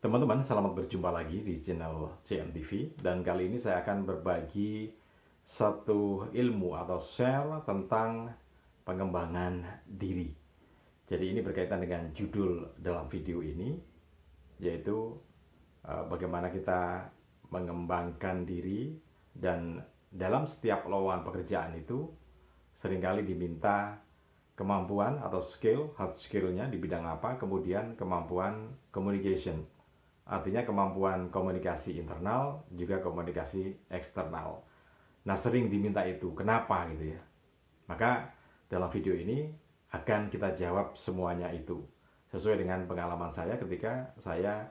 Teman-teman, selamat berjumpa lagi di channel CMTV dan kali ini saya akan berbagi satu ilmu atau share tentang pengembangan diri. Jadi ini berkaitan dengan judul dalam video ini, yaitu bagaimana kita mengembangkan diri, dan dalam setiap lowongan pekerjaan itu seringkali diminta kemampuan atau skill, hard skill-nya di bidang apa, kemudian kemampuan communication. Artinya kemampuan komunikasi internal, juga komunikasi eksternal. Nah, sering diminta itu. Kenapa gitu ya? Maka dalam video ini akan kita jawab semuanya itu. Sesuai dengan pengalaman saya ketika saya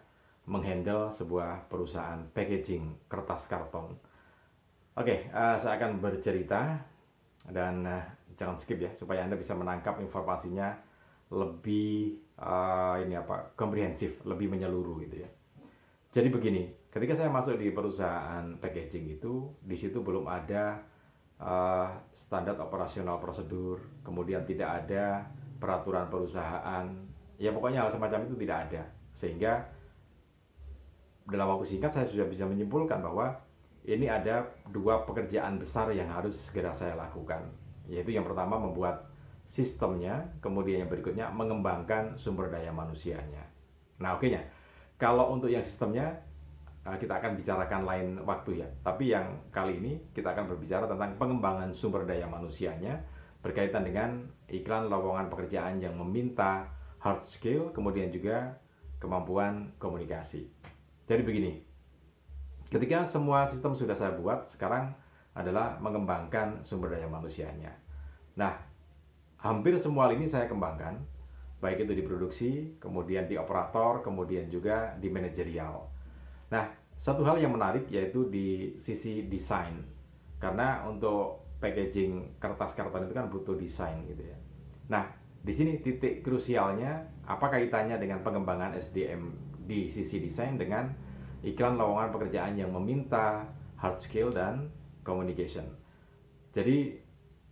menghandle sebuah perusahaan packaging kertas karton. Oke, saya akan bercerita dan jangan skip ya, supaya Anda bisa menangkap informasinya lebih komprehensif, lebih menyeluruh gitu ya. Jadi begini, ketika saya masuk di perusahaan packaging itu, di situ belum ada standar operasional prosedur, kemudian tidak ada peraturan perusahaan, ya pokoknya hal semacam itu tidak ada. Sehingga dalam waktu singkat saya sudah bisa menyimpulkan bahwa ini ada dua pekerjaan besar yang harus segera saya lakukan, yaitu yang pertama membuat sistemnya, kemudian yang berikutnya mengembangkan sumber daya manusianya. Nah, oke nya. Kalau untuk yang sistemnya kita akan bicarakan lain waktu ya. Tapi yang kali ini kita akan berbicara tentang pengembangan sumber daya manusianya berkaitan dengan iklan lowongan pekerjaan yang meminta hard skill, kemudian juga kemampuan komunikasi. Jadi begini, ketika semua sistem sudah saya buat, sekarang adalah mengembangkan sumber daya manusianya. Nah, hampir semua ini saya kembangkan, baik itu di produksi, kemudian di operator, kemudian juga di manajerial. Nah, satu hal yang menarik yaitu di sisi desain. Karena untuk packaging kertas karton itu kan butuh desain gitu ya. Nah, di sini titik krusialnya, apa kaitannya dengan pengembangan SDM di sisi desain dengan iklan lowongan pekerjaan yang meminta hard skill dan communication. Jadi,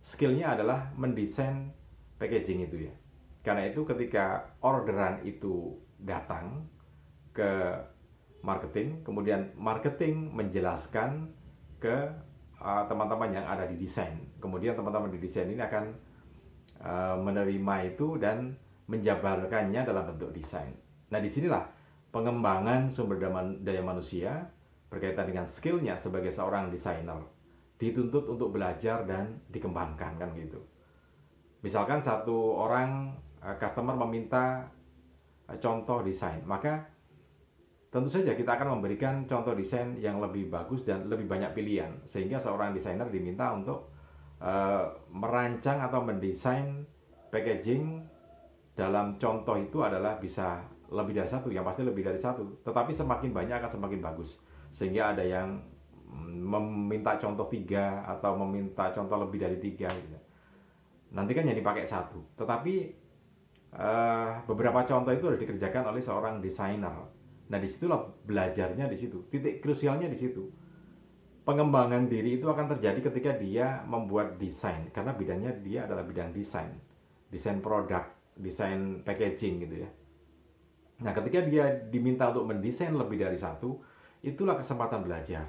skillnya adalah mendesain packaging itu ya. Karena itu ketika orderan itu datang ke marketing, kemudian marketing menjelaskan ke teman-teman yang ada di desain. Kemudian teman-teman di desain ini akan menerima itu dan menjabarkannya dalam bentuk desain. Nah, disinilah pengembangan sumber daya manusia berkaitan dengan skillnya sebagai seorang desainer dituntut untuk belajar dan dikembangkan, kan gitu. Misalkan satu orang customer meminta contoh desain, maka tentu saja kita akan memberikan contoh desain yang lebih bagus dan lebih banyak pilihan, sehingga seorang desainer diminta untuk merancang atau mendesain packaging dalam contoh itu adalah bisa lebih dari satu, yang pasti lebih dari satu, tetapi semakin banyak akan semakin bagus. Sehingga ada yang meminta contoh 3 atau meminta contoh lebih dari 3 gitu. Nanti kan yang dipakai satu, tetapi beberapa contoh itu harus dikerjakan oleh seorang desainer. Nah, disitulah belajarnya, di situ titik krusialnya, di situ pengembangan diri itu akan terjadi ketika dia membuat desain, karena bidangnya dia adalah bidang desain, desain produk, desain packaging gitu ya. Nah, ketika dia diminta untuk mendesain lebih dari satu, itulah kesempatan belajar.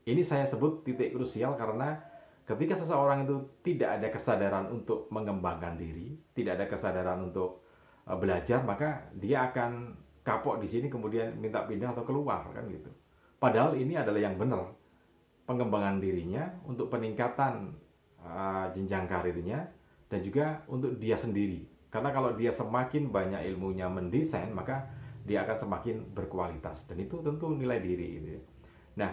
Ini saya sebut titik krusial karena ketika seseorang itu tidak ada kesadaran untuk mengembangkan diri, tidak ada kesadaran untuk belajar, maka dia akan kapok di sini kemudian minta pindah atau keluar, kan gitu. Padahal ini adalah yang benar, pengembangan dirinya untuk peningkatan jenjang karirnya dan juga untuk dia sendiri. Karena kalau dia semakin banyak ilmunya mendesain, maka dia akan semakin berkualitas, dan itu tentu nilai diri gitu ya. Nah,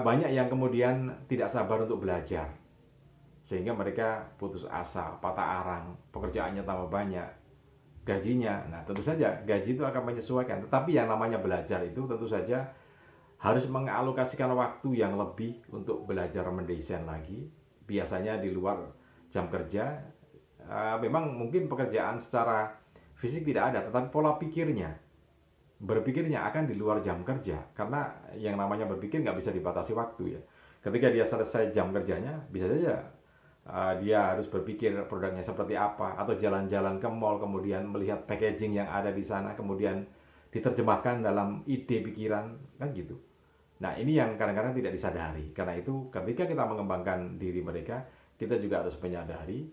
banyak yang kemudian tidak sabar untuk belajar, sehingga mereka putus asa, patah arang, pekerjaannya tambah banyak, gajinya. Nah, tentu saja gaji itu akan menyesuaikan, tetapi yang namanya belajar itu tentu saja harus mengalokasikan waktu yang lebih untuk belajar mendesain lagi, biasanya di luar jam kerja. Memang mungkin pekerjaan secara fisik tidak ada, tetapi pola pikirnya, berpikirnya akan di luar jam kerja, karena yang namanya berpikir nggak bisa dibatasi waktu ya. Ketika dia selesai jam kerjanya, bisa saja dia harus berpikir produknya seperti apa, atau jalan-jalan ke mall kemudian melihat packaging yang ada di sana, kemudian diterjemahkan dalam ide pikiran, kan gitu. Nah, ini yang kadang-kadang tidak disadari. Karena itu ketika kita mengembangkan diri mereka, kita juga harus menyadari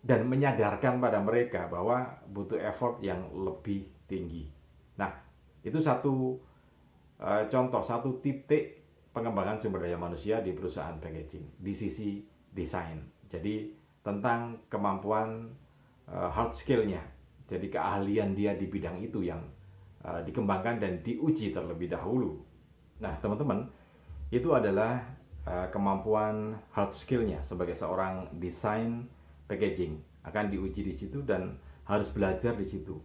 dan menyadarkan pada mereka bahwa butuh effort yang lebih tinggi. Nah, itu satu contoh, satu titik pengembangan sumber daya manusia di perusahaan packaging di sisi desain. Jadi tentang kemampuan hard skill-nya. Jadi keahlian dia di bidang itu yang dikembangkan dan diuji terlebih dahulu. Nah, teman-teman, itu adalah kemampuan hard skill-nya sebagai seorang desain packaging akan diuji di situ dan harus belajar di situ.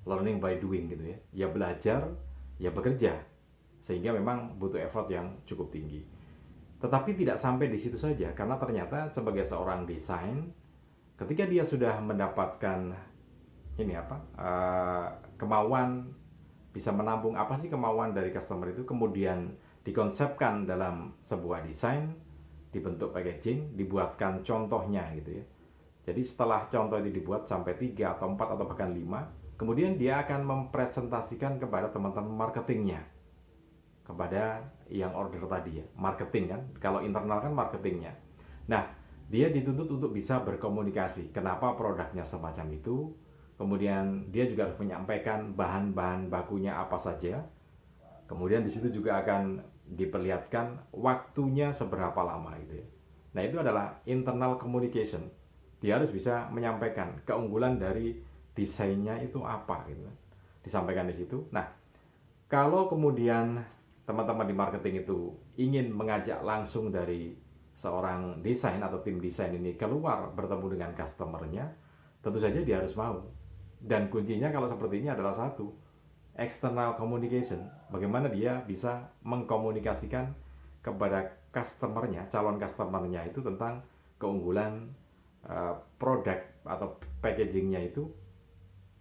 Learning by doing gitu ya. Ya belajar, ya bekerja. Sehingga memang butuh effort yang cukup tinggi. Tetapi tidak sampai di situ saja, karena ternyata sebagai seorang desain, ketika dia sudah mendapatkan kemauan, bisa menampung apa sih kemauan dari customer itu, kemudian dikonsepkan dalam sebuah desain, dibentuk packaging, dibuatkan contohnya gitu ya. Jadi setelah contoh itu dibuat sampai 3 atau 4 atau bahkan 5, kemudian dia akan mempresentasikan kepada teman-teman marketingnya, kepada yang order tadi ya, marketing kan, kalau internal kan marketingnya. Nah, dia dituntut untuk bisa berkomunikasi kenapa produknya semacam itu, kemudian dia juga harus menyampaikan bahan-bahan bakunya apa saja, kemudian di situ juga akan diperlihatkan waktunya seberapa lama gitu ya. Nah, itu adalah internal communication. Dia harus bisa menyampaikan keunggulan dari desainnya itu apa gitu kan, disampaikan di situ. Nah, kalau kemudian teman-teman di marketing itu ingin mengajak langsung dari seorang desain atau tim desain ini keluar bertemu dengan customernya, tentu saja dia harus mau. Dan kuncinya kalau seperti ini adalah satu, external communication. Bagaimana dia bisa mengkomunikasikan kepada customernya, calon customernya itu tentang keunggulan produk atau packagingnya itu,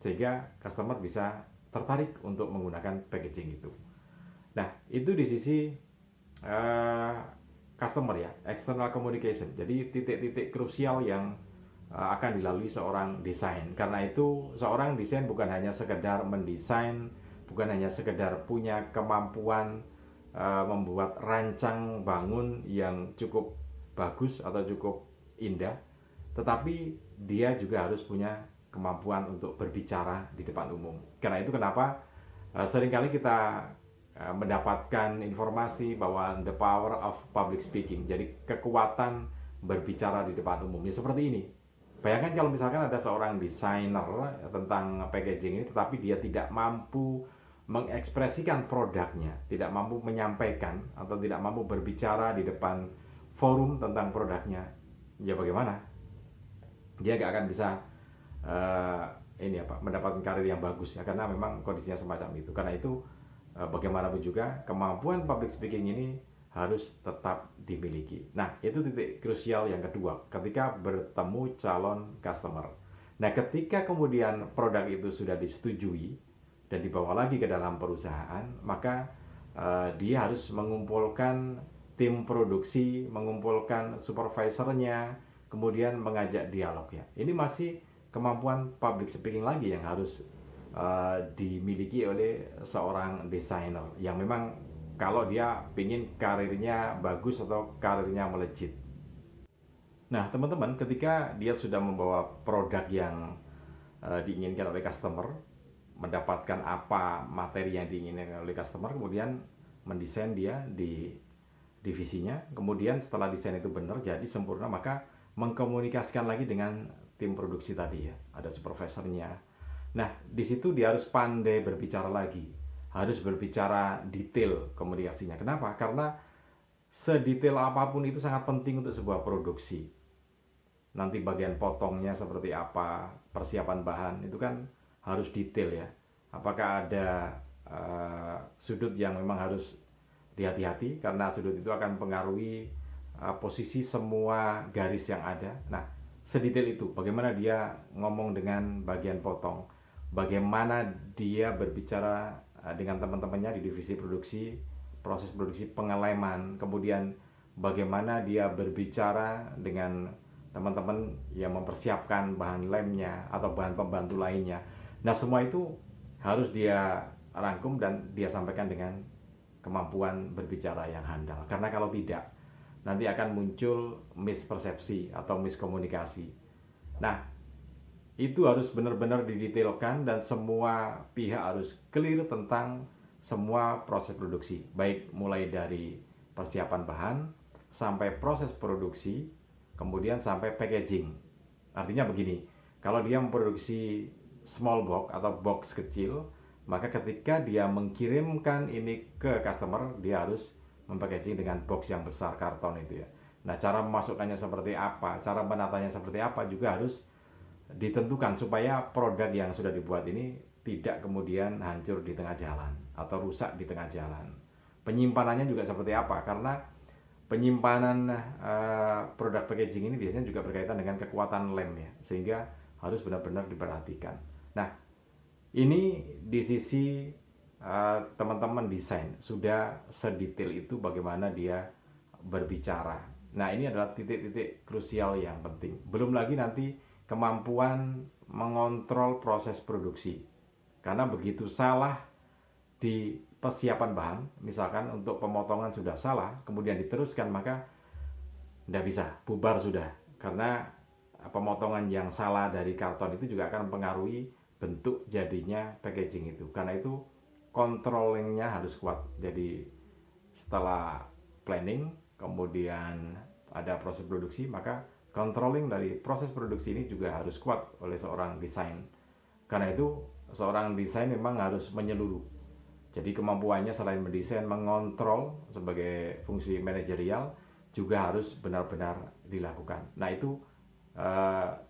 sehingga customer bisa tertarik untuk menggunakan packaging itu. Nah, itu di sisi customer ya, external communication. Jadi titik-titik krusial yang akan dilalui seorang desain. Karena itu seorang desain bukan hanya sekedar mendesain, bukan hanya sekedar punya kemampuan membuat rancang bangun yang cukup bagus atau cukup indah, tetapi dia juga harus punya kemampuan untuk berbicara di depan umum. Karena itu kenapa seringkali kita mendapatkan informasi bahwa the power of public speaking, jadi kekuatan berbicara di depan umum. Ya seperti ini. Bayangkan kalau misalkan ada seorang desainer tentang packaging ini, tetapi dia tidak mampu mengekspresikan produknya, tidak mampu menyampaikan atau tidak mampu berbicara di depan forum tentang produknya, ya bagaimana? Dia nggak akan bisa mendapatkan karir yang bagus ya, karena memang kondisinya semacam itu. Karena itu bagaimanapun juga kemampuan public speaking ini harus tetap dimiliki. Nah, itu titik krusial yang kedua ketika bertemu calon customer. Nah, ketika kemudian produk itu sudah disetujui dan dibawa lagi ke dalam perusahaan, maka dia harus mengumpulkan tim produksi, mengumpulkan supervisornya, kemudian mengajak dialog ya. Ini masih kemampuan public speaking lagi yang harus dimiliki oleh seorang desainer yang memang kalau dia ingin karirnya bagus atau karirnya melejit. Nah, teman-teman, ketika dia sudah membawa produk yang diinginkan oleh customer, mendapatkan apa materi yang diinginkan oleh customer, kemudian mendesain dia di divisinya, kemudian setelah desain itu benar, jadi sempurna, maka mengkomunikasikan lagi dengan tim produksi tadi ya, ada supervisornya. Nah, di situ dia harus pandai berbicara lagi, harus berbicara detail komunikasinya. Kenapa? Karena sedetail apapun itu sangat penting untuk sebuah produksi. Nanti bagian potongnya seperti apa, persiapan bahan itu kan harus detail ya. Apakah ada sudut yang memang harus dihati-hati, karena sudut itu akan mempengaruhi posisi semua garis yang ada. Nah, sedetail itu bagaimana dia ngomong dengan bagian potong, bagaimana dia berbicara dengan teman-temannya di divisi produksi, proses produksi pengeleman, kemudian bagaimana dia berbicara dengan teman-teman yang mempersiapkan bahan lemnya atau bahan pembantu lainnya. Nah, semua itu harus dia rangkum dan dia sampaikan dengan kemampuan berbicara yang handal. Karena kalau tidak, nanti akan muncul mispersepsi atau miskomunikasi. Nah, itu harus benar-benar didetailkan dan semua pihak harus clear tentang semua proses produksi, baik mulai dari persiapan bahan sampai proses produksi, kemudian sampai packaging. Artinya begini, kalau dia memproduksi small box atau box kecil, maka ketika dia mengirimkan ini ke customer, dia harus mempackaging dengan box yang besar, karton itu ya. Nah, cara memasukkannya seperti apa, cara menatanya seperti apa juga harus ditentukan supaya produk yang sudah dibuat ini tidak kemudian hancur di tengah jalan atau rusak di tengah jalan. Penyimpanannya juga seperti apa, karena penyimpanan produk packaging ini biasanya juga berkaitan dengan kekuatan lem ya, sehingga harus benar-benar diperhatikan. Nah, ini di sisi teman-teman desain sudah sedetail itu bagaimana dia berbicara. Nah, ini adalah titik-titik krusial yang penting. Belum lagi nanti kemampuan mengontrol proses produksi. Karena begitu salah di persiapan bahan, misalkan untuk pemotongan sudah salah, kemudian diteruskan, maka tidak bisa, bubar sudah. Karena pemotongan yang salah dari karton itu juga akan mempengaruhi bentuk jadinya packaging itu. Karena itu controllingnya harus kuat. Jadi setelah planning, kemudian ada proses produksi, maka controlling dari proses produksi ini juga harus kuat oleh seorang desain. Karena itu seorang desain memang harus menyeluruh. Jadi kemampuannya selain mendesain, mengontrol sebagai fungsi manajerial juga harus benar-benar dilakukan. Nah, itu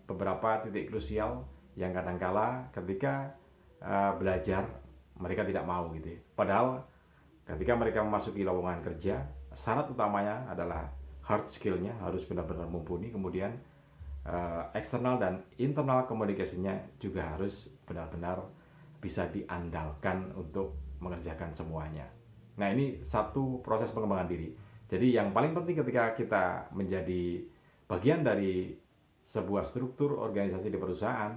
beberapa titik krusial yang kadangkala ketika belajar mereka tidak mau gitu ya. Padahal ketika mereka memasuki lowongan kerja, syarat utamanya adalah hard skill-nya harus benar-benar mumpuni, kemudian eksternal dan internal komunikasinya juga harus benar-benar bisa diandalkan untuk mengerjakan semuanya. Nah, ini satu proses pengembangan diri. Jadi yang paling penting ketika kita menjadi bagian dari sebuah struktur organisasi di perusahaan,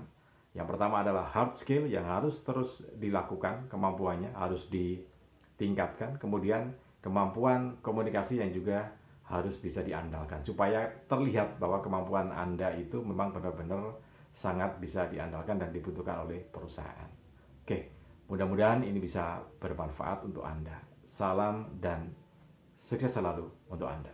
yang pertama adalah hard skill yang harus terus dilakukan, kemampuannya harus ditingkatkan, kemudian kemampuan komunikasi yang juga harus bisa diandalkan supaya terlihat bahwa kemampuan Anda itu memang benar-benar sangat bisa diandalkan dan dibutuhkan oleh perusahaan. Oke, mudah-mudahan ini bisa bermanfaat untuk Anda. Salam dan sukses selalu untuk Anda.